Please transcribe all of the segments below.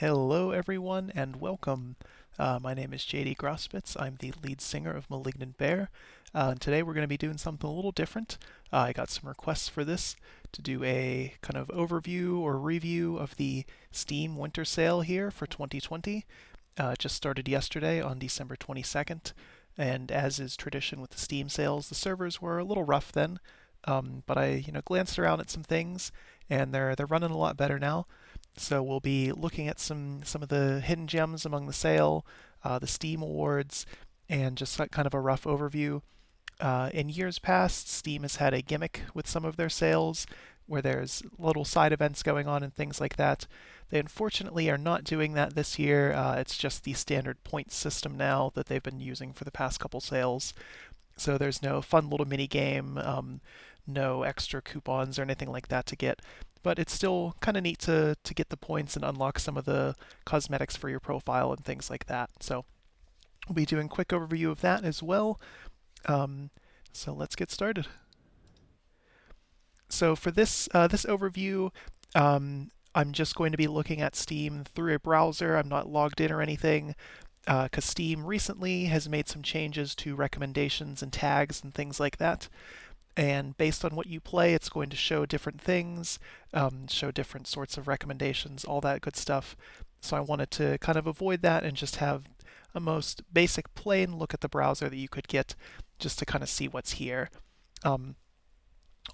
Hello, everyone, and welcome. My name is JD Grauspitz. I'm the lead singer of Malignant Bear. And today we're going to be doing something a little different. I got some requests for this to do a kind of overview or review of the Steam Winter Sale here for 2020. It just started yesterday on December 22nd, and as is tradition with the Steam sales, the servers were a little rough then. But I, glanced around at some things, and they're running a lot better now. So we'll be looking at some of the hidden gems among the sale, the Steam awards, and just kind of a rough overview. In years past, Steam has had a gimmick with some of their sales where there's little side events going on and things like that. They unfortunately are not doing that this year. It's just the standard point system now that they've been using for the past couple sales. So there's no fun little mini game, no extra coupons or anything like that to get. But it's still kind of neat to get the points and unlock some of the cosmetics for your profile and things like that. So we'll be doing a quick overview of that as well. So let's get started. So for this overview, I'm just going to be looking at Steam through a browser. I'm not logged in or anything, because Steam recently has made some changes to recommendations and tags and things like that. And based on what you play, it's going to show different things, show different sorts of recommendations, all that good stuff. So I wanted to kind of avoid that and just have a most basic plain look at the browser that you could get just to kind of see what's here.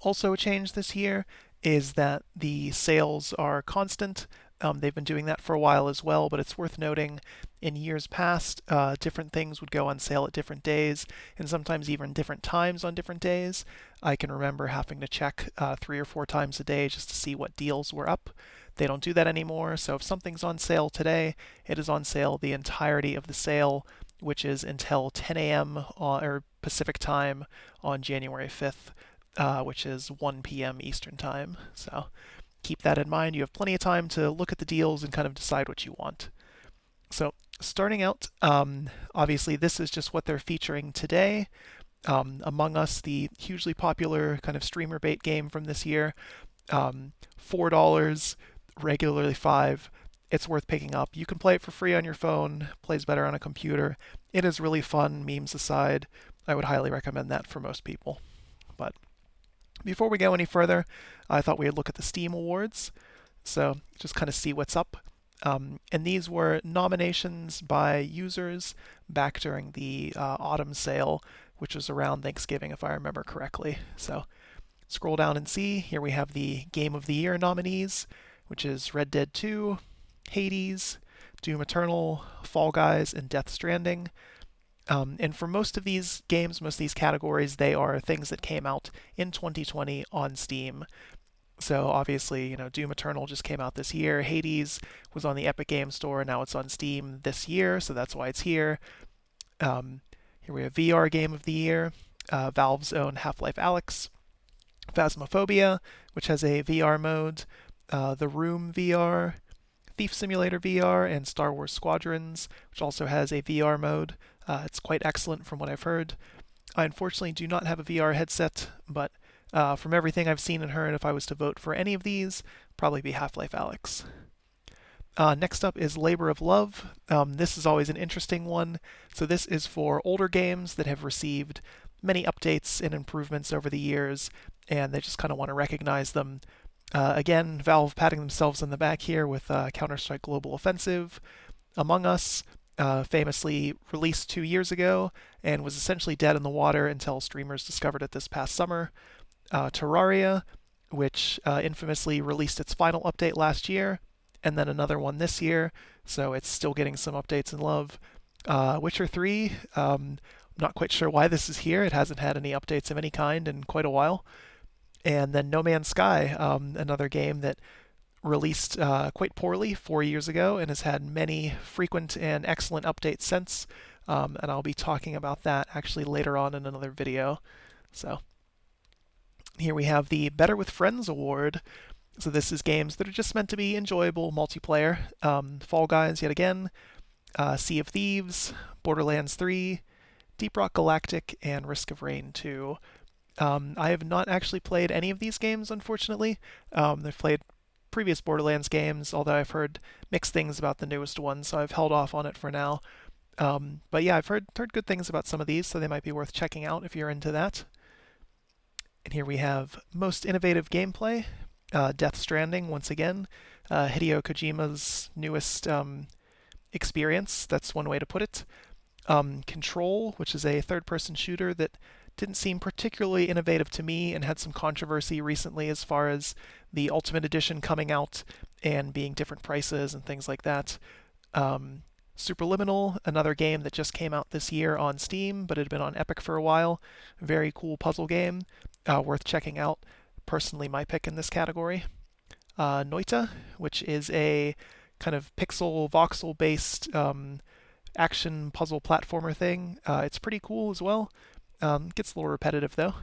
Also a change this year is that the sales are constant. They've been doing that for a while as well, but it's worth noting in years past, different things would go on sale at different days, and sometimes even different times on different days. I can remember having to check 3 or 4 times a day just to see what deals were up. They don't do that anymore, so if something's on sale today, it is on sale the entirety of the sale, which is until 10 a.m. Or Pacific time on January 5th, which is 1 p.m. Eastern time. So keep that in mind. You have plenty of time to look at the deals and kind of decide what you want. So starting out, obviously this is just what they're featuring today. Among Us, the hugely popular kind of streamer bait game from this year, $4, regularly $5. It's worth picking up. You can play it for free on your phone, plays better on a computer. It is really fun, memes aside. I would highly recommend that for most people. But before we go any further, I thought we'd look at the Steam Awards. So just kind of see what's up. And these were nominations by users back during the autumn sale, which was around Thanksgiving, if I remember correctly. So scroll down and see. Here we have the Game of the Year nominees, which is Red Dead 2, Hades, Doom Eternal, Fall Guys, and Death Stranding. And for most of these games, most of these categories, they are things that came out in 2020 on Steam. So obviously, Doom Eternal just came out this year. Hades was on the Epic Games Store, now it's on Steam this year, so that's why it's here. Here we have VR Game of the Year, Valve's own Half-Life Alyx, Phasmophobia, which has a VR mode, The Room VR, Thief Simulator VR, and Star Wars Squadrons, which also has a VR mode. It's quite excellent from what I've heard. I unfortunately do not have a VR headset, but from everything I've seen and heard, if I was to vote for any of these, probably be Half-Life Alyx. Next up is Labor of Love. This is always an interesting one. So this is for older games that have received many updates and improvements over the years, and they just kind of want to recognize them. Again, Valve patting themselves on the back here with Counter-Strike Global Offensive. Among Us, famously released 2 years ago and was essentially dead in the water until streamers discovered it this past summer. Terraria, which infamously released its final update last year, and then another one this year, so it's still getting some updates and love. Witcher 3, I'm not quite sure why this is here. It hasn't had any updates of any kind in quite a while. And then No Man's Sky, another game that released quite poorly 4 years ago and has had many frequent and excellent updates since. And I'll be talking about that actually later on in another video. So here we have the Better with Friends Award. So this is games that are just meant to be enjoyable multiplayer. Fall Guys yet again, Sea of Thieves, Borderlands 3, Deep Rock Galactic, and Risk of Rain 2. I have not actually played any of these games, unfortunately. I've played previous Borderlands games, although I've heard mixed things about the newest one, so I've held off on it for now. But yeah, I've heard good things about some of these, so they might be worth checking out if you're into that. And here we have most innovative gameplay. Death Stranding, once again. Hideo Kojima's newest experience, that's one way to put it. Control, which is a third-person shooter that didn't seem particularly innovative to me and had some controversy recently as far as the Ultimate Edition coming out and being different prices and things like that. Superliminal, another game that just came out this year on Steam, but it had been on Epic for a while. Very cool puzzle game, worth checking out. Personally, my pick in this category. Noita, which is a kind of pixel voxel-based action puzzle platformer thing. It's pretty cool as well. Gets a little repetitive though.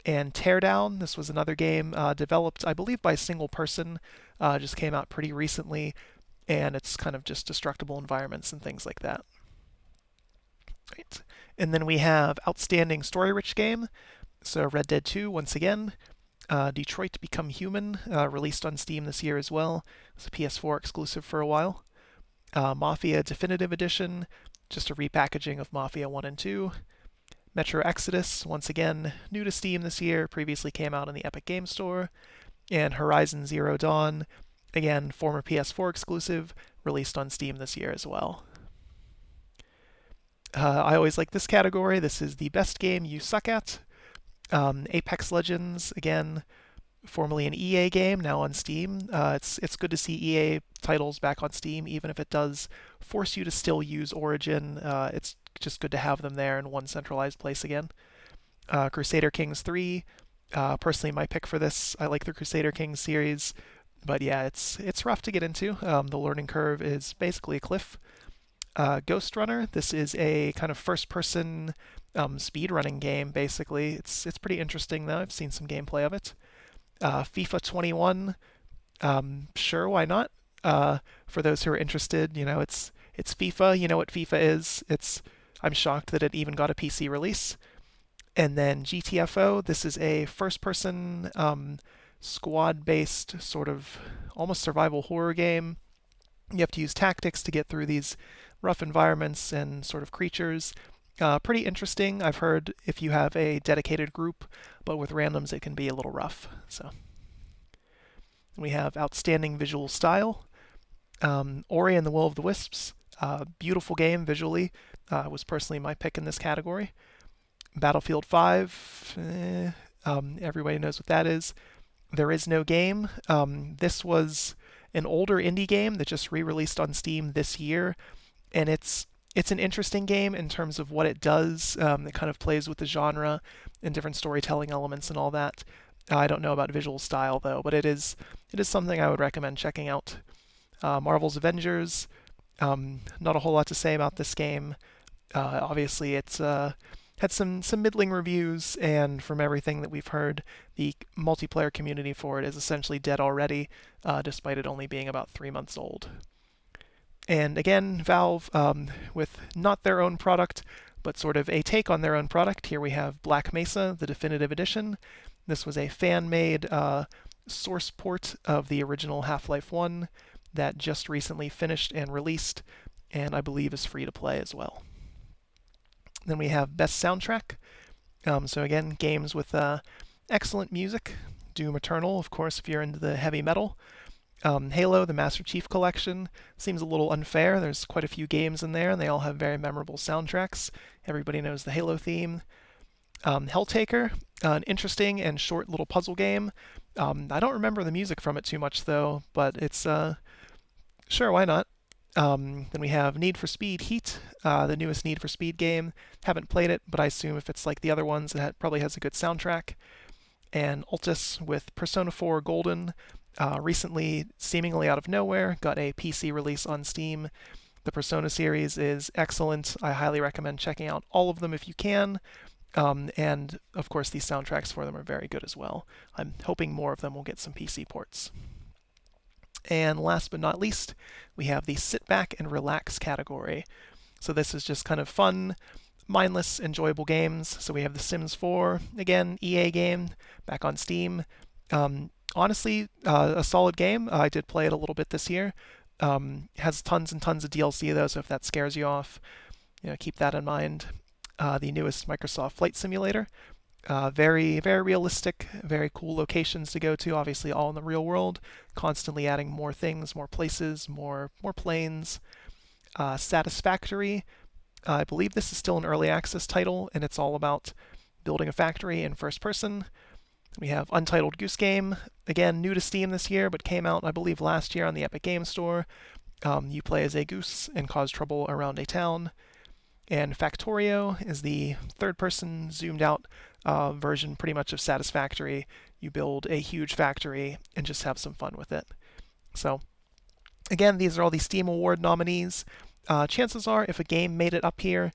And Teardown, this was another game developed, I believe, by a single person. Just came out pretty recently, and it's kind of just destructible environments and things like that. Right. And then we have Outstanding Story-Rich Game. So Red Dead 2, once again. Detroit Become Human, released on Steam this year as well. It's a PS4 exclusive for a while. Mafia Definitive Edition, just a repackaging of Mafia 1 and 2. Metro Exodus, once again, new to Steam this year, previously came out in the Epic Game Store. And Horizon Zero Dawn, again, former PS4 exclusive, released on Steam this year as well. I always like this category. This is the best game you suck at. Apex Legends, again, formerly an EA game, now on Steam. It's good to see EA titles back on Steam, even if it does force you to still use Origin. It's just good to have them there in one centralized place again. Crusader Kings 3, personally my pick for this. I like the Crusader Kings series, but yeah, it's rough to get into. The learning curve is basically a cliff. Ghost Runner, this is a kind of first-person speedrunning game, basically. It's pretty interesting, though. I've seen some gameplay of it. FIFA 21, sure, why not? For those who are interested, it's FIFA. You know what FIFA is. I'm shocked that it even got a PC release. And then Gtfo, this is a first-person squad-based sort of almost survival horror game. You have to use tactics to get through these rough environments and sort of creatures. Pretty interesting. I've heard if you have a dedicated group, but with randoms it can be a little rough. So we have Outstanding Visual Style. Ori and the Will of the Wisps. Beautiful game visually. Was personally my pick in this category. Battlefield 5. Everybody knows what that is. There Is No Game. This was an older indie game that just re-released on Steam this year, and it's an interesting game in terms of what it does. It kind of plays with the genre and different storytelling elements and all that. I don't know about visual style though, but it is something I would recommend checking out. Marvel's Avengers. Not a whole lot to say about this game. Obviously, it's had some middling reviews, and from everything that we've heard, the multiplayer community for it is essentially dead already, despite it only being about 3 months old. And again, Valve, with not their own product, but sort of a take on their own product. Here we have Black Mesa, the Definitive Edition. This was a fan-made source port of the original Half-Life 1 that just recently finished and released, and I believe is free to play as well. Then we have Best Soundtrack. So again, games with excellent music. Doom Eternal, of course, if you're into the heavy metal. Halo, the Master Chief Collection, seems a little unfair. There's quite a few games in there, and they all have very memorable soundtracks. Everybody knows the Halo theme. Helltaker, an interesting and short little puzzle game. I don't remember the music from it too much, though, but it's, sure, why not? Then we have Need for Speed Heat, the newest Need for Speed game. Haven't played it, but I assume if it's like the other ones, it probably has a good soundtrack. And Altus with Persona 4 Golden, recently, seemingly out of nowhere, got a PC release on Steam. The Persona series is excellent. I highly recommend checking out all of them if you can. And, of course, these soundtracks for them are very good as well. I'm hoping more of them will get some PC ports. And last but not least, we have the sit back and relax category. So this is just kind of fun, mindless, enjoyable games. So we have The Sims 4, again, EA game, back on Steam. Honestly, a solid game. I did play it a little bit this year. Has tons and tons of DLC though, so if that scares you off, keep that in mind. The newest Microsoft Flight Simulator. Very, very realistic, very cool locations to go to, obviously all in the real world, constantly adding more things, more places, more planes. Satisfactory, I believe this is still an early access title, and it's all about building a factory in first person. We have Untitled Goose Game, again, new to Steam this year, but came out, I believe, last year on the Epic Games Store. You play as a goose and cause trouble around a town. And Factorio is the third person zoomed out version pretty much of Satisfactory. You build a huge factory and just have some fun with it. So, again, these are all the Steam Award nominees. Chances are, if a game made it up here,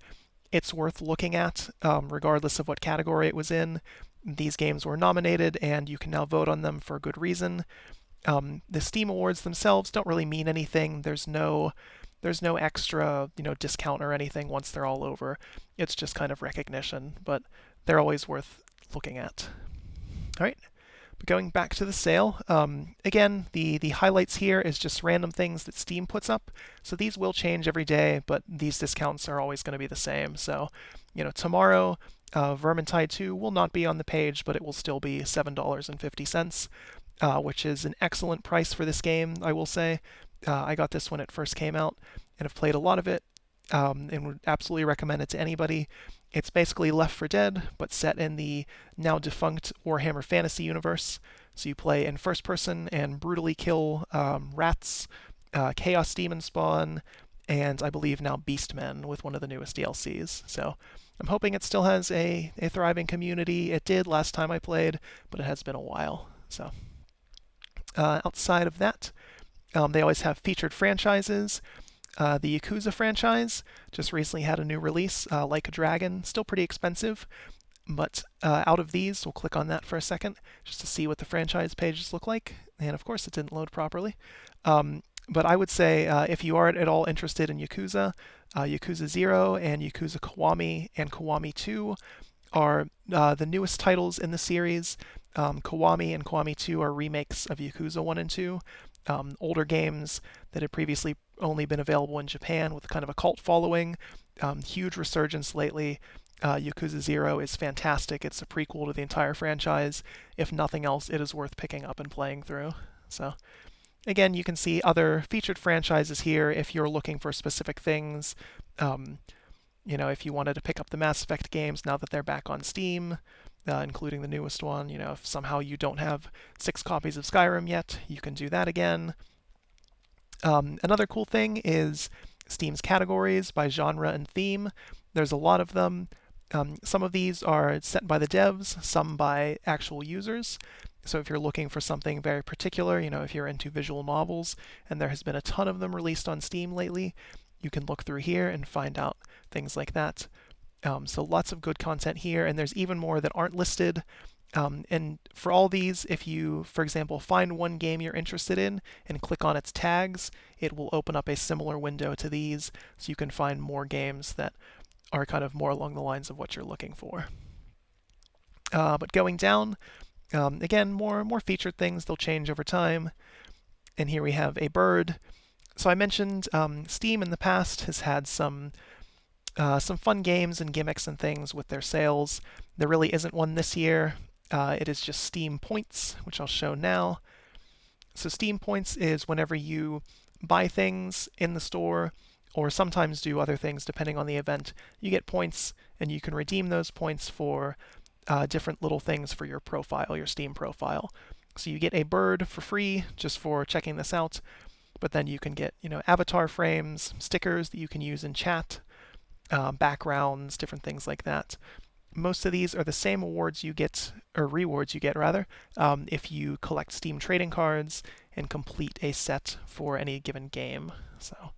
it's worth looking at, regardless of what category it was in. These games were nominated, and you can now vote on them for a good reason. The Steam Awards themselves don't really mean anything. There's no extra, discount or anything once they're all over. It's just kind of recognition, but they're always worth looking at. All right. But going back to the sale, again, the highlights here is just random things that Steam puts up. So these will change every day, but these discounts are always going to be the same. So, tomorrow, Vermintide 2 will not be on the page, but it will still be $7.50, which is an excellent price for this game, I will say. I got this when it first came out and have played a lot of it, and would absolutely recommend it to anybody. It's basically Left 4 Dead, but set in the now defunct Warhammer Fantasy universe. So you play in first person and brutally kill rats, Chaos Demon spawn, and I believe now Beastmen with one of the newest DLCs. So I'm hoping it still has a thriving community. It did last time I played, but it has been a while. So outside of that, they always have featured franchises. The Yakuza franchise just recently had a new release, Like a Dragon, still pretty expensive, but out of these, we'll click on that for a second just to see what the franchise pages look like. And of course, it didn't load properly. But I would say if you are at all interested in Yakuza, Yakuza Zero and Yakuza Kiwami and Kiwami 2 are the newest titles in the series. Kiwami and Kiwami 2 are remakes of Yakuza 1 and 2. Older games that had previously only been available in Japan with kind of a cult following. Huge resurgence lately. Yakuza Zero is fantastic. It's a prequel to the entire franchise. If nothing else, it is worth picking up and playing through. So, again, you can see other featured franchises here if you're looking for specific things. If you wanted to pick up the Mass Effect games now that they're back on Steam, including the newest one. If somehow you don't have 6 copies of Skyrim yet, you can do that again. Another cool thing is Steam's categories by genre and theme. There's a lot of them. Some of these are set by the devs, some by actual users. So if you're looking for something very particular, if you're into visual novels, and there has been a ton of them released on Steam lately, you can look through here and find out things like that. So lots of good content here, and there's even more that aren't listed. And for all these, if you, for example, find one game you're interested in and click on its tags, it will open up a similar window to these, so you can find more games that are kind of more along the lines of what you're looking for. But going down, again, more featured things. They'll change over time. And here we have a bird. So I mentioned Steam in the past has had some fun games and gimmicks and things with their sales. There really isn't one this year. It is just Steam Points, which I'll show now. So Steam Points is whenever you buy things in the store, or sometimes do other things depending on the event, you get points, and you can redeem those points for different little things for your profile, your Steam profile. So you get a bird for free just for checking this out, but then you can get avatar frames, stickers that you can use in chat, backgrounds, different things like that. Most of these are the same rewards you get, if you collect Steam trading cards and complete a set for any given game. So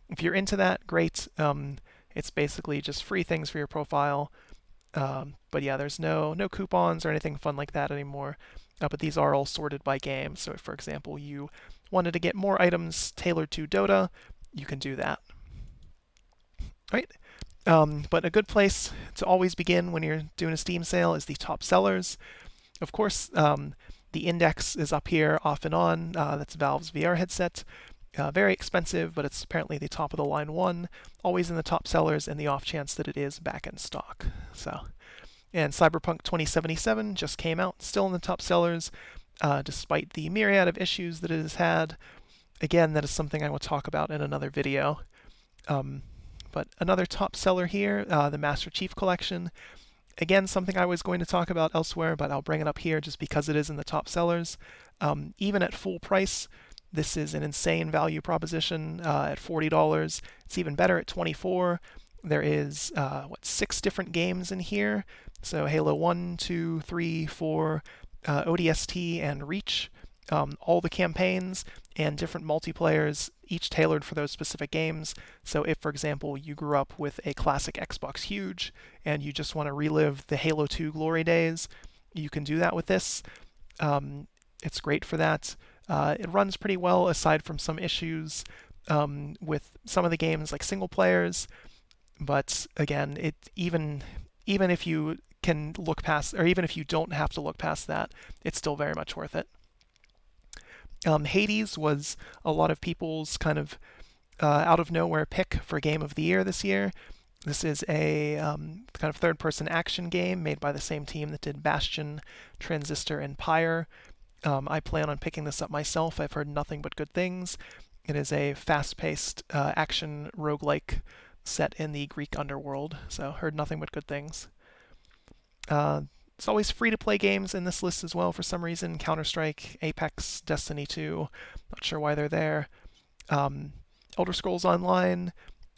if you're into that, great. It's basically just free things for your profile. But yeah, there's no coupons or anything fun like that anymore. But these are all sorted by game. So if, for example, you wanted to get more items tailored to Dota, you can do that. Right? But a good place to always begin when you're doing a Steam sale is the top sellers. Of course, the The Index is up here off and on. That's Valve's VR headset. Very expensive, but it's apparently the top of the line one. Always in the top sellers, in the off chance that it is back in stock. And Cyberpunk 2077 just came out, still in the top sellers, despite the myriad of issues that it has had. Again, that is something I will talk about in another video. But another top seller here, the Master Chief Collection. Again, something I was going to talk about elsewhere, but I'll bring it up here just because it is in the top sellers. Even at full price, this is an insane value proposition at $40. It's even better at $24. There is, 6 different games in here. So Halo 1, 2, 3, 4, ODST, and Reach. All the campaigns and different multiplayers, each tailored for those specific games. So if, for example, you grew up with a classic Xbox Huge and you just want to relive the Halo 2 glory days, you can do that with this. It's great for that. It runs pretty well aside from some issues with some of the games like single players. But again, even if you can look past, or even if you don't have to look past that, it's still very much worth it. Hades was a lot of people's kind of out of nowhere pick for Game of the Year this year. This is a kind of third-person action game made by the same team that did Bastion, Transistor, and Pyre. I plan on picking this up myself. I've heard nothing but good things. It is a fast-paced action roguelike set in the Greek underworld, so heard nothing but good things. It's always free-to-play games in this list as well for some reason. Counter-Strike, Apex, Destiny 2. Not sure why they're there. Elder Scrolls Online.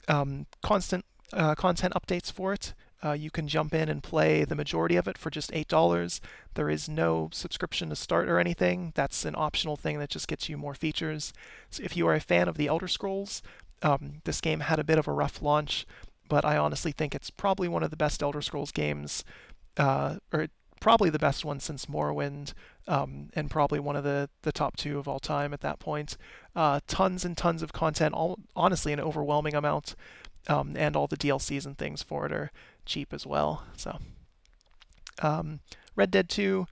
Constant content updates for it. You can jump in and play the majority of it for just $8. There is no subscription to start or anything. That's an optional thing that just gets you more features. So if you are a fan of the Elder Scrolls, this game had a bit of a rough launch, but I honestly think it's probably one of the best Elder Scrolls games, or probably the best one since Morrowind, and probably one of the top 2 of all time at that point. Tons and tons of content, honestly an overwhelming amount, and all the DLCs and things for it are cheap as well. So, Red Dead 2,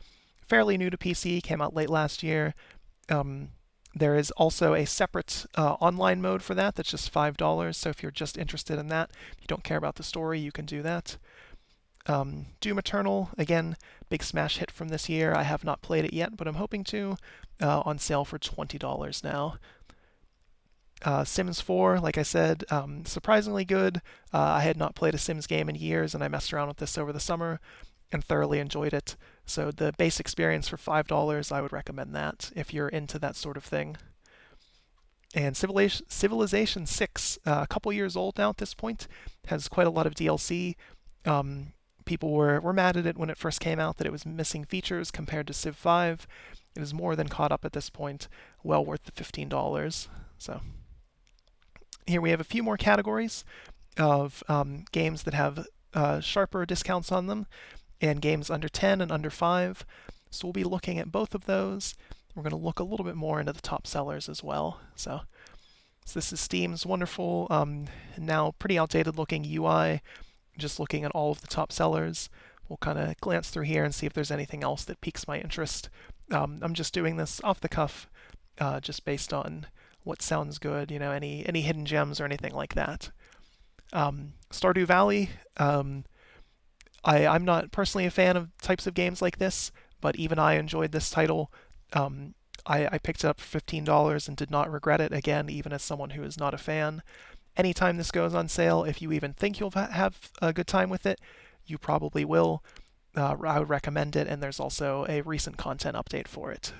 fairly new to PC, came out late last year. There is also a separate online mode for that that's just $5, so if you're just interested in that, if you don't care about the story, you can do that. Doom Eternal, again, big smash hit from this year. I have not played it yet, but I'm hoping to. On sale for $20 now. Sims 4, like I said, surprisingly good. I had not played a Sims game in years, and I messed around with this over the summer and thoroughly enjoyed it. So the base experience for $5, I would recommend that if you're into that sort of thing. And Civilization 6, a couple years old now at this point, has quite a lot of DLC. People were mad at it when it first came out that it was missing features compared to Civ 5. It is more than caught up at this point, well worth the $15. So here we have a few more categories of games that have sharper discounts on them, and games under 10 and under 5. So we'll be looking at both of those. We're going to look a little bit more into the top sellers as well. So this is Steam's wonderful, now pretty outdated looking UI. Just looking at all of the top sellers. We'll kind of glance through here and see if there's anything else that piques my interest. I'm just doing this off the cuff, just based on what sounds good, any hidden gems or anything like that. Stardew Valley, I'm not personally a fan of types of games like this, but even I enjoyed this title. I picked it up for $15 and did not regret it, again, even as someone who is not a fan. Anytime this goes on sale, if you even think you'll have a good time with it, you probably will. I would recommend it, and there's also a recent content update for it.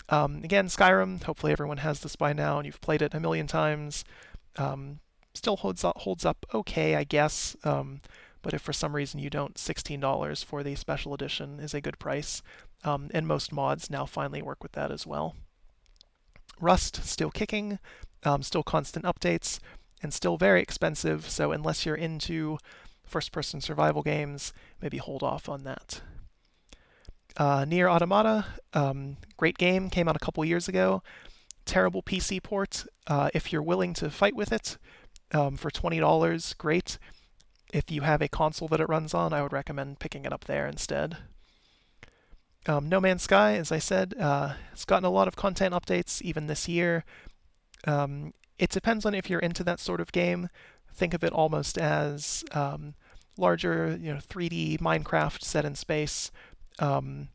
Again, Skyrim, hopefully everyone has this by now, and you've played it a million times. Still holds up okay, I guess, but if for some reason you don't, $16 for the special edition is a good price, and most mods now finally work with that as well. Rust, still kicking, still constant updates, and still very expensive, so unless you're into first-person survival games, maybe hold off on that. Nier Automata, great game, came out a couple years ago. Terrible PC port. If you're willing to fight with it for $20, great. If you have a console that it runs on, I would recommend picking it up there instead. No Man's Sky, as I said, has gotten a lot of content updates even this year. It depends on if you're into that sort of game. Think of it almost as larger, 3D Minecraft set in space. Um,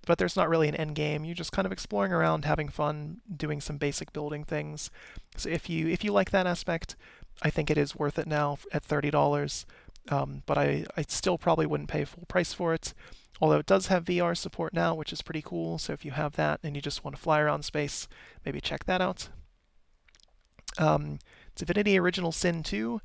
but there's not really an end game. You're just kind of exploring around, having fun, doing some basic building things. So if you like that aspect, I think it is worth it now at $30. But I still probably wouldn't pay full price for it. Although it does have VR support now, which is pretty cool. So if you have that and you just want to fly around space, maybe check that out. Um, Divinity Original Sin 2,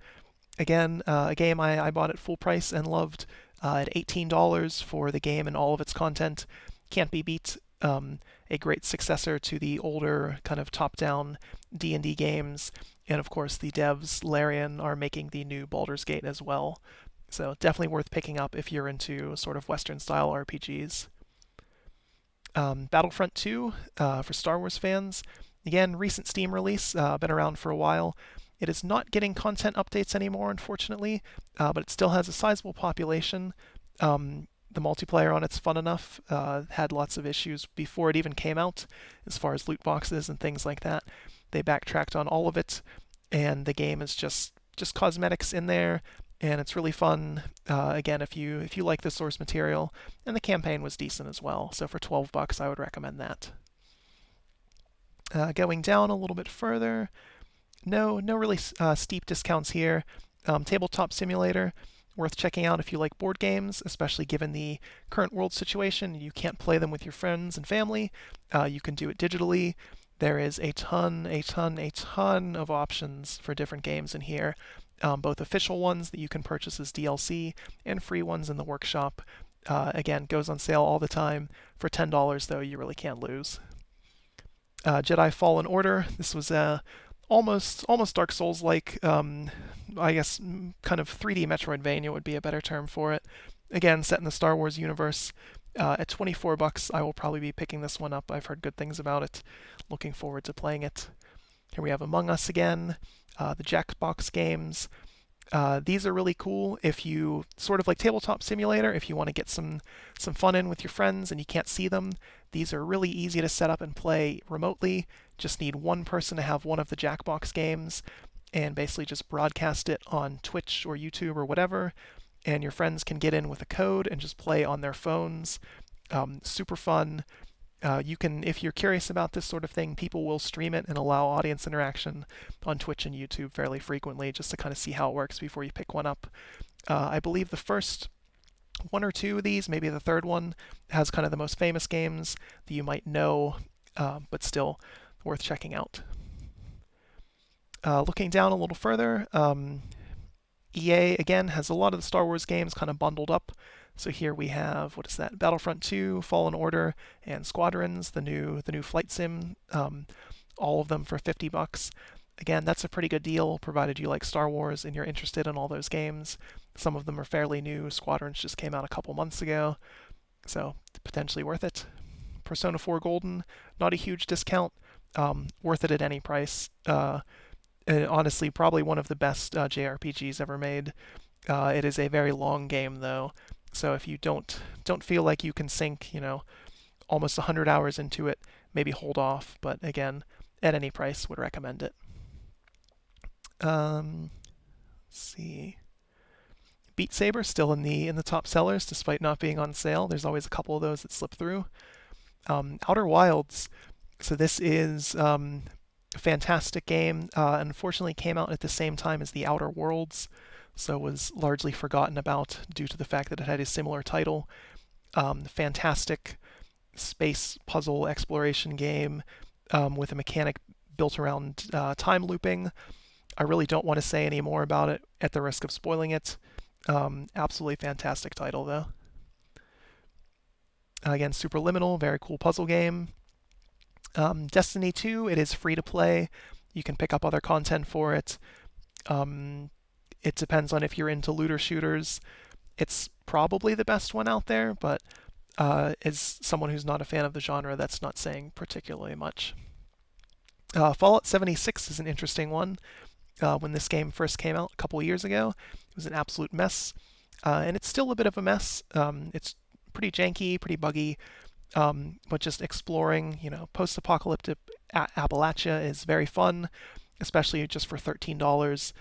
again, a game I bought at full price and loved at $18 for the game and all of its content. Can't be beat. A great successor to the older kind of top-down D&D games. And of course, the devs, Larian, are making the new Baldur's Gate as well. So definitely worth picking up if you're into sort of Western-style RPGs. Battlefront 2 for Star Wars fans. Again, recent Steam release, been around for a while. It is not getting content updates anymore, unfortunately, but it still has a sizable population. The multiplayer on it's fun enough. Had lots of issues before it even came out, as far as loot boxes and things like that. They backtracked on all of it, and the game is just cosmetics in there, and it's really fun. Again, if you like the source material, and the campaign was decent as well. So for $12, I would recommend that. Going down a little bit further, no really steep discounts here. Tabletop Simulator, worth checking out if you like board games, especially given the current world situation. You can't play them with your friends and family. You can do it digitally. There is a ton of options for different games in here, both official ones that you can purchase as DLC and free ones in the workshop. Again, goes on sale all the time. For $10, though, you really can't lose. Jedi Fallen Order. This was almost Dark Souls like. I guess kind of 3D Metroidvania would be a better term for it. Again, set in the Star Wars universe. At $24, I will probably be picking this one up. I've heard good things about it. Looking forward to playing it. Here we have Among Us again, the Jackbox games. These are really cool if you sort of like Tabletop Simulator. If you want to get some fun in with your friends and you can't see them, these are really easy to set up and play remotely. Just need one person to have one of the Jackbox games, and basically just broadcast it on Twitch or YouTube or whatever. And your friends can get in with a code and just play on their phones. Super fun. You can, if you're curious about this sort of thing, people will stream it and allow audience interaction on Twitch and YouTube fairly frequently, just to kind of see how it works before you pick one up. I believe the first one or two of these, maybe the third one, has kind of the most famous games that you might know, but still worth checking out. Looking down a little further, EA again has a lot of the Star Wars games kind of bundled up. So here we have, what is that? Battlefront 2, Fallen Order, and Squadrons, the new flight sim. All of them for $50. Again, that's a pretty good deal, provided you like Star Wars and you're interested in all those games. Some of them are fairly new. Squadrons just came out a couple months ago, so potentially worth it. Persona 4 Golden, not a huge discount. Worth it at any price. Honestly, probably one of the best JRPGs ever made. It is a very long game, though, so if you don't feel like you can sink, almost 100 hours into it, maybe hold off. But again, at any price, would recommend it. Let's see. Beat Saber still in the top sellers despite not being on sale. There's always a couple of those that slip through. Outer Wilds. So this is a fantastic game. Unfortunately, came out at the same time as The Outer Worlds, so was largely forgotten about due to the fact that it had a similar title. Fantastic space puzzle exploration game with a mechanic built around time looping. I really don't want to say any more about it at the risk of spoiling it. Absolutely fantastic title, though. Again, Superliminal, very cool puzzle game. Destiny 2, it is free to play. You can pick up other content for it. It depends on if you're into looter shooters. It's probably the best one out there, but as someone who's not a fan of the genre, that's not saying particularly much. Fallout 76 is an interesting one. When this game first came out a couple years ago, it was an absolute mess. And it's still a bit of a mess. It's pretty janky, pretty buggy. but just exploring, post-apocalyptic Appalachia is very fun, especially just for $13.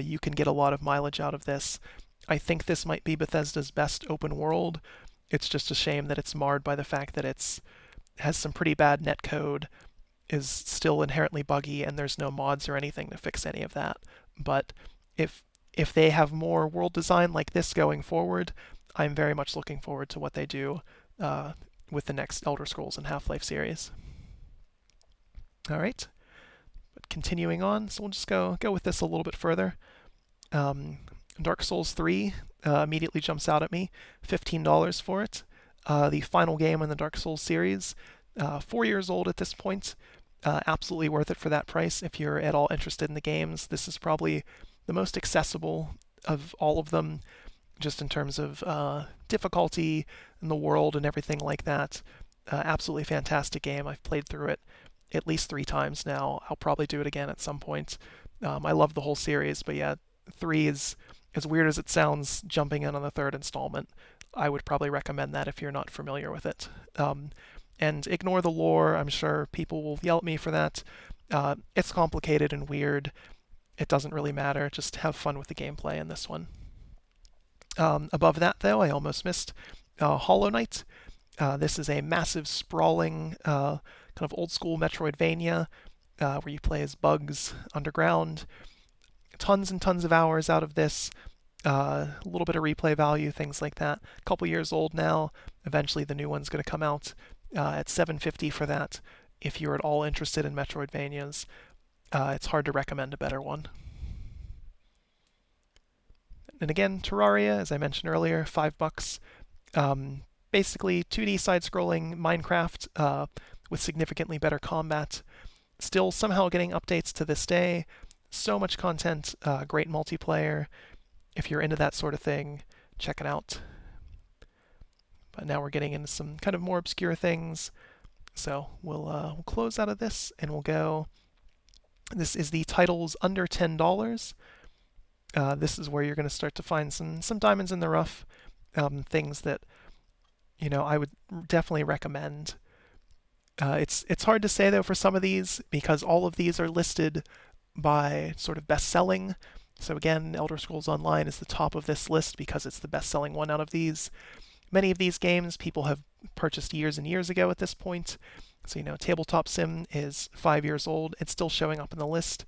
You can get a lot of mileage out of this. I think this might be Bethesda's best open world. It's just a shame that it's marred by the fact that it's has some pretty bad netcode, is still inherently buggy, and there's no mods or anything to fix any of that. But if they have more world design like this going forward, I'm very much looking forward to what they do with the next Elder Scrolls and Half-Life series. All right, but continuing on, so we'll just go with this a little bit further. Dark Souls 3 immediately jumps out at me, $15 for it. The final game in the Dark Souls series, 4 years old at this point. Absolutely worth it for that price if you're at all interested in the games. This is probably the most accessible of all of them, just in terms of difficulty in the world and everything like that. Absolutely fantastic game. I've played through it at least 3 times now. I'll probably do it again at some point. I love the whole series, but yeah, 3 is, as weird as it sounds, jumping in on the 3rd installment. I would probably recommend that if you're not familiar with it. And ignore the lore. I'm sure people will yell at me for that. It's complicated and weird. It doesn't really matter. Just have fun with the gameplay in this one. Above that, though, I almost missed Hollow Knight. This is a massive, sprawling, kind of old-school Metroidvania where you play as bugs underground. Tons and tons of hours out of this. A little bit of replay value, things like that. A couple years old now. Eventually, the new one's going to come out at $7.50 for that. If you're at all interested in Metroidvanias, it's hard to recommend a better one. And again, Terraria, as I mentioned earlier, $5. Basically, 2D side-scrolling Minecraft with significantly better combat. Still somehow getting updates to this day. So much content, great multiplayer. If you're into that sort of thing, check it out. But now we're getting into some kind of more obscure things. So we'll close out of this and we'll go. This is the titles under $10. This is where you're going to start to find some diamonds in the rough, things that I would definitely recommend. It's hard to say though for some of these because all of these are listed by sort of best-selling. So again, Elder Scrolls Online is the top of this list because it's the best-selling one out of these. Many of these games people have purchased years and years ago at this point. So, Tabletop Sim is 5 years old. It's still showing up in the list.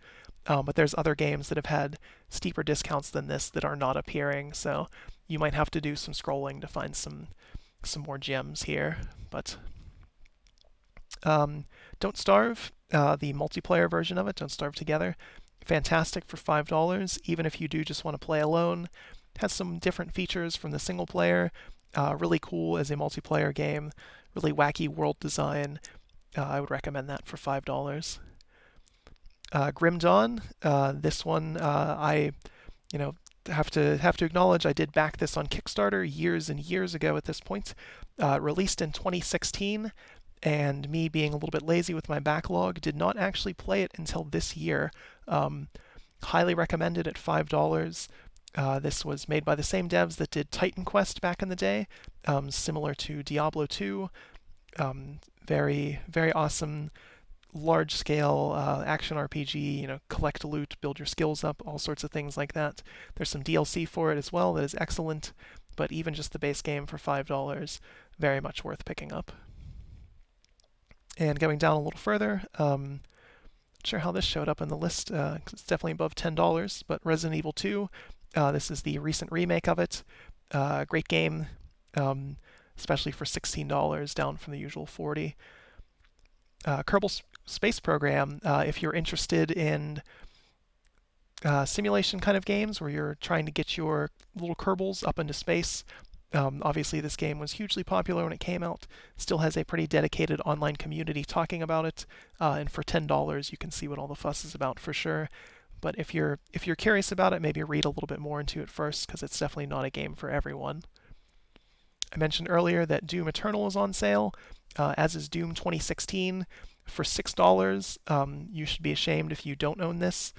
But there's other games that have had steeper discounts than this that are not appearing. So you might have to do some scrolling to find some more gems here. But Don't Starve, the multiplayer version of it, Don't Starve Together, fantastic for $5, even if you do just want to play alone. It has some different features from the single player. Really cool as a multiplayer game. Really wacky world design. I would recommend that for $5. Grim Dawn. This one, I have to acknowledge I did back this on Kickstarter years and years ago at this point. Released in 2016, and me being a little bit lazy with my backlog, did not actually play it until this year. Highly recommended at $5. This was made by the same devs that did Titan Quest back in the day, similar to Diablo 2. Very, very awesome, large-scale action RPG, collect loot, build your skills up, all sorts of things like that. There's some DLC for it as well that is excellent, but even just the base game for $5, very much worth picking up. And going down a little further, not sure how this showed up in the list, because it's definitely above $10, but Resident Evil 2, this is the recent remake of it. Great game, especially for $16, down from the usual $40. Kerbal Space Program, if you're interested in simulation kind of games where you're trying to get your little Kerbals up into space. Obviously, this game was hugely popular when it came out. Still has a pretty dedicated online community talking about it, and for $10, you can see what all the fuss is about for sure. But if you're curious about it, maybe read a little bit more into it first, because it's definitely not a game for everyone. I mentioned earlier that Doom Eternal is on sale, as is Doom 2016 for $6. You should be ashamed if you don't own this.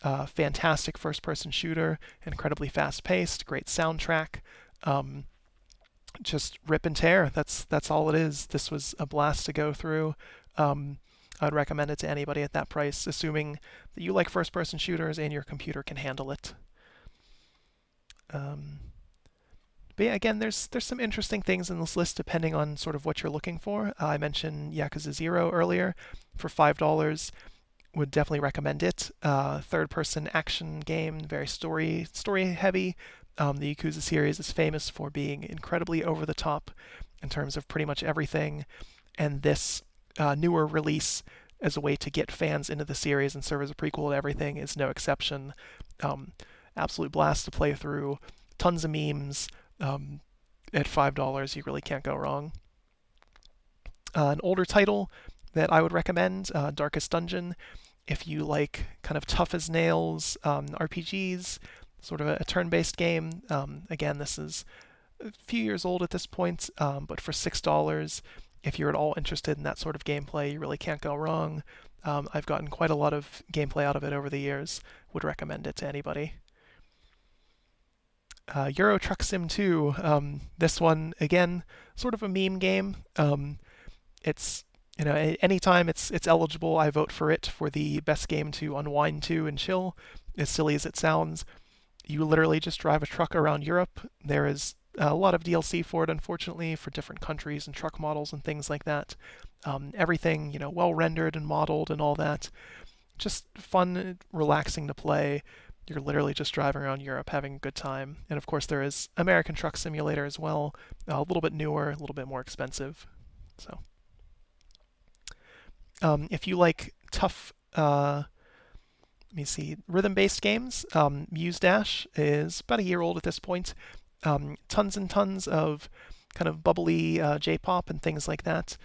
Fantastic first-person shooter, incredibly fast-paced, great soundtrack. just rip and tear. That's all it is. This was a blast to go through. I'd recommend it to anybody at that price, assuming that you like first-person shooters and your computer can handle it. Um, but yeah, again, there's some interesting things in this list depending on sort of what you're looking for. I mentioned Yakuza Zero earlier for $5. Would definitely recommend it. Third-person action game, very story heavy. The Yakuza series is famous for being incredibly over the top in terms of pretty much everything, and this newer release as a way to get fans into the series and serve as a prequel to everything is no exception. Um, Absolute blast to play through. Tons of memes. At $5, you really can't go wrong. An older title that I would recommend, Darkest Dungeon. If you like kind of tough as nails RPGs, sort of a turn-based game. Again, this is a few years old at this point, but for $6, if you're at all interested in that sort of gameplay, you really can't go wrong. I've gotten quite a lot of gameplay out of it over the years. Would recommend it to anybody. Euro Truck Sim 2. This one, again, sort of a meme game. It's anytime it's eligible, I vote for it for the best game to unwind to and chill. As silly as it sounds, you literally just drive a truck around Europe. There is a lot of DLC for it, unfortunately, for different countries and truck models and things like that. Everything, well rendered and modeled and all that. Just fun, relaxing to play. You're literally just driving around Europe having a good time. And of course, there is American Truck Simulator as well. A little bit newer, a little bit more expensive. So, if you like tough, let me see, rhythm-based games, Muse Dash is about a year old at this point. Tons and tons of kind of bubbly J-pop and things like that.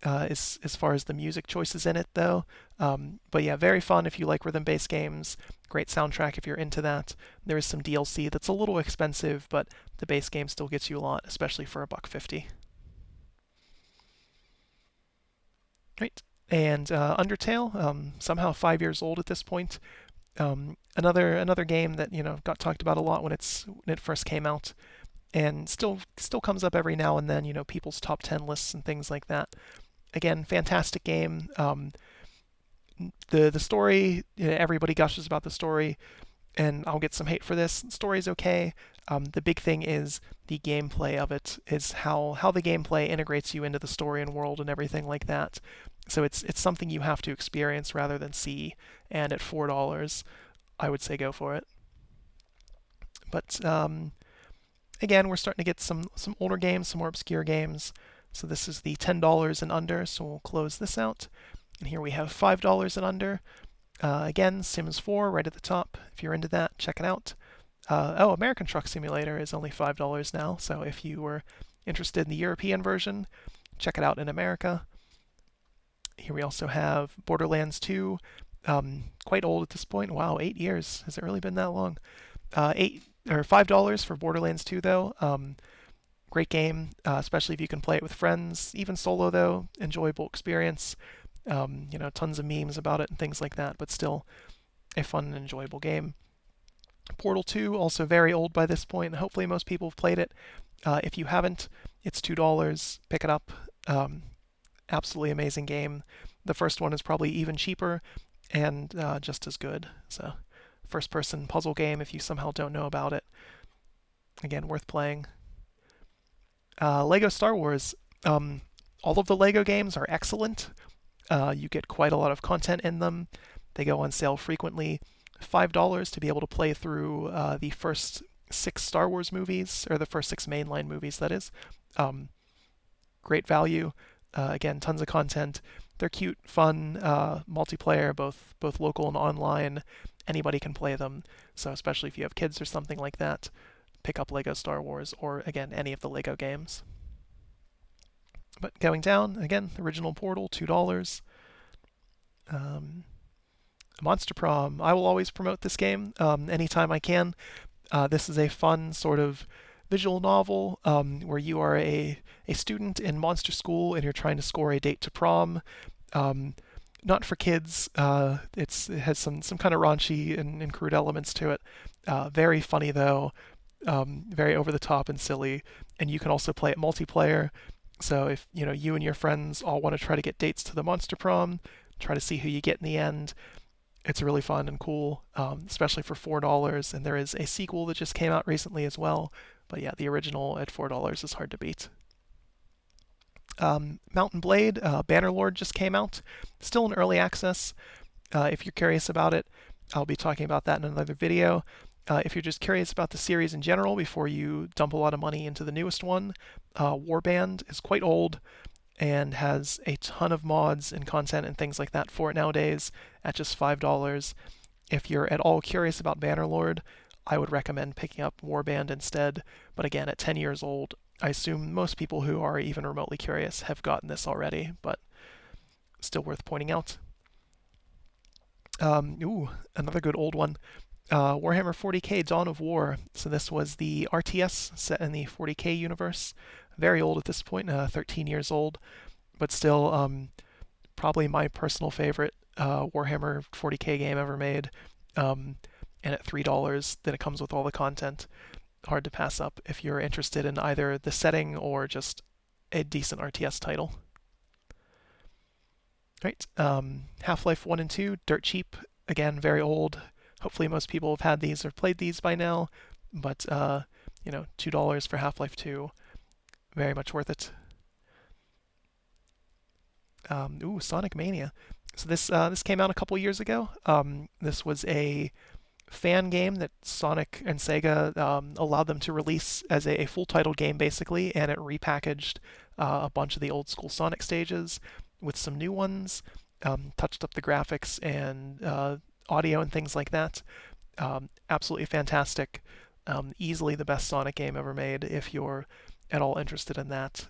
As far as the music choices in it, though. But yeah, very fun if you like rhythm-based games. Great soundtrack if you're into that. There is some DLC that's a little expensive, but the base game still gets you a lot, especially for $1.50. Right. And Undertale, somehow 5 years old at this point. Another game that got talked about a lot when it first came out, and still comes up every now and then. People's top 10 lists and things like that. Again, fantastic game. The story, everybody gushes about the story, and I'll get some hate for this. The story's okay. The big thing is the gameplay of it, is how the gameplay integrates you into the story and world and everything like that. So it's something you have to experience rather than see. And at $4, I would say go for it. But again, we're starting to get some older games, some more obscure games. So this is the $10 and under, so we'll close this out. And here we have $5 and under. Again, Sims 4 right at the top. If you're into that, check it out. American Truck Simulator is only $5 now, so if you were interested in the European version, check it out in America. Here we also have Borderlands 2, quite old at this point. Wow, 8 years. Has it really been that long? $5 for Borderlands 2, though. Great game, especially if you can play it with friends. Even solo, though, enjoyable experience. Tons of memes about it and things like that, but still a fun and enjoyable game. Portal 2, also very old by this point, and hopefully most people have played it. If you haven't, it's $2. Pick it up. Absolutely amazing game. The first one is probably even cheaper and just as good. So, first-person puzzle game, if you somehow don't know about it. Again, worth playing. Lego Star Wars. All of the Lego games are excellent. You get quite a lot of content in them. They go on sale frequently. $5 to be able to play through the first 6 Star Wars movies, or the first 6 mainline movies, that is. Great value. Again, tons of content. They're cute, fun, multiplayer, both local and online. Anybody can play them. So especially if you have kids or something like that, pick up Lego Star Wars, or again, any of the Lego games. But going down, again, original Portal, $2. Monster Prom. I will always promote this game anytime I can. This is a fun sort of visual novel where you are a student in monster school and you're trying to score a date to prom. Not for kids. It has some kind of raunchy and crude elements to it. Very funny, though. very over the top and silly. And you can also play it multiplayer. So if you and your friends all want to try to get dates to the Monster Prom, try to see who you get in the end. It's really fun and cool, especially for $4. And there is a sequel that just came out recently as well. But yeah, the original at $4 is hard to beat. Mountain Blade, Bannerlord just came out. Still in early access. If you're curious about it, I'll be talking about that in another video. If you're just curious about the series in general before you dump a lot of money into the newest one, Warband is quite old and has a ton of mods and content and things like that for it nowadays at just $5. If you're at all curious about Bannerlord, I would recommend picking up Warband instead. But again, at 10 years old, I assume most people who are even remotely curious have gotten this already, but still worth pointing out. Another good old one. Warhammer 40k Dawn of War. So this was the RTS set in the 40k universe. Very old at this point, 13 years old, but still probably my personal favorite Warhammer 40k game ever made. And at $3, then it comes with all the content. Hard to pass up if you're interested in either the setting or just a decent RTS title. Right, Half-Life 1 and 2, dirt cheap. Again, very old. Hopefully most people have had these or played these by now, but $2 for Half-Life 2, very much worth it. Sonic Mania. So this came out a couple years ago. This was a fan game that Sonic and Sega allowed them to release as a full-titled game, basically, and it repackaged a bunch of the old-school Sonic stages with some new ones, touched up the graphics and audio and things like that. Absolutely fantastic. Easily the best Sonic game ever made if you're at all interested in that.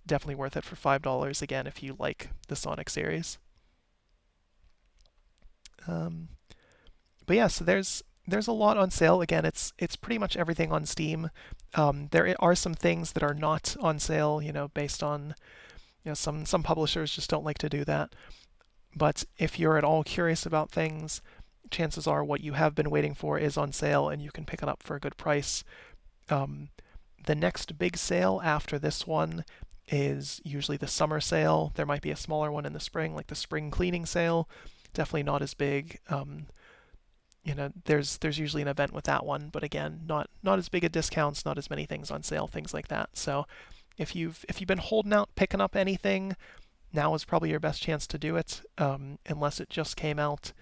Definitely worth it for $5 again if you like the Sonic series. But yeah, so there's a lot on sale. Again, it's pretty much everything on Steam. There are some things that are not on sale, based on some publishers just don't like to do that. But if you're at all curious about things, chances are what you have been waiting for is on sale and you can pick it up for a good price. The next big sale after this one is usually the summer sale. There might be a smaller one in the spring, like the spring cleaning sale. Definitely not as big. There's usually an event with that one, but again, not as big a discounts, not as many things on sale, things like that. So if you've been holding out, picking up anything, now is probably your best chance to do it. Unless it just came out,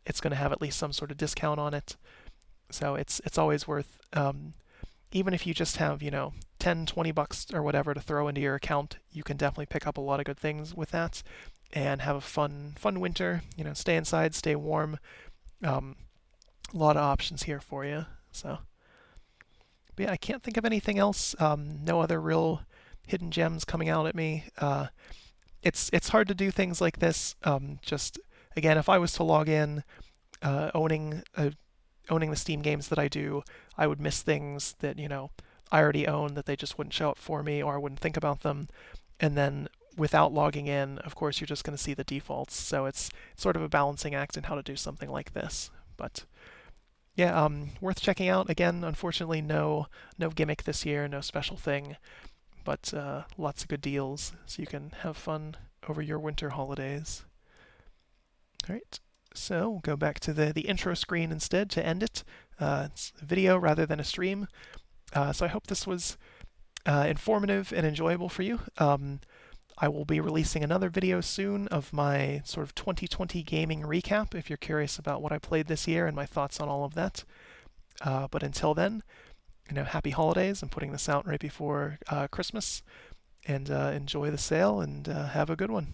it's going to have at least some sort of discount on it. So it's always worth, even if you just have, $10-20 or whatever to throw into your account, you can definitely pick up a lot of good things with that and have a fun winter. Stay inside, stay warm. A lot of options here for you. So, but yeah, I can't think of anything else. No other real hidden gems coming out at me. It's hard to do things like this. Just again, if I was to log in, owning the Steam games that I do, I would miss things that I already own that they just wouldn't show up for me, or I wouldn't think about them. And then without logging in, of course, you're just going to see the defaults. So it's sort of a balancing act in how to do something like this. But yeah, worth checking out. Again, unfortunately, no gimmick this year, no special thing, but lots of good deals, so you can have fun over your winter holidays. All right, so we'll go back to the intro screen instead to end it. It's a video rather than a stream. So I hope this was informative and enjoyable for you. I will be releasing another video soon of my sort of 2020 gaming recap if you're curious about what I played this year and my thoughts on all of that. But until then, happy holidays. I'm putting this out right before Christmas. And enjoy the sale and have a good one.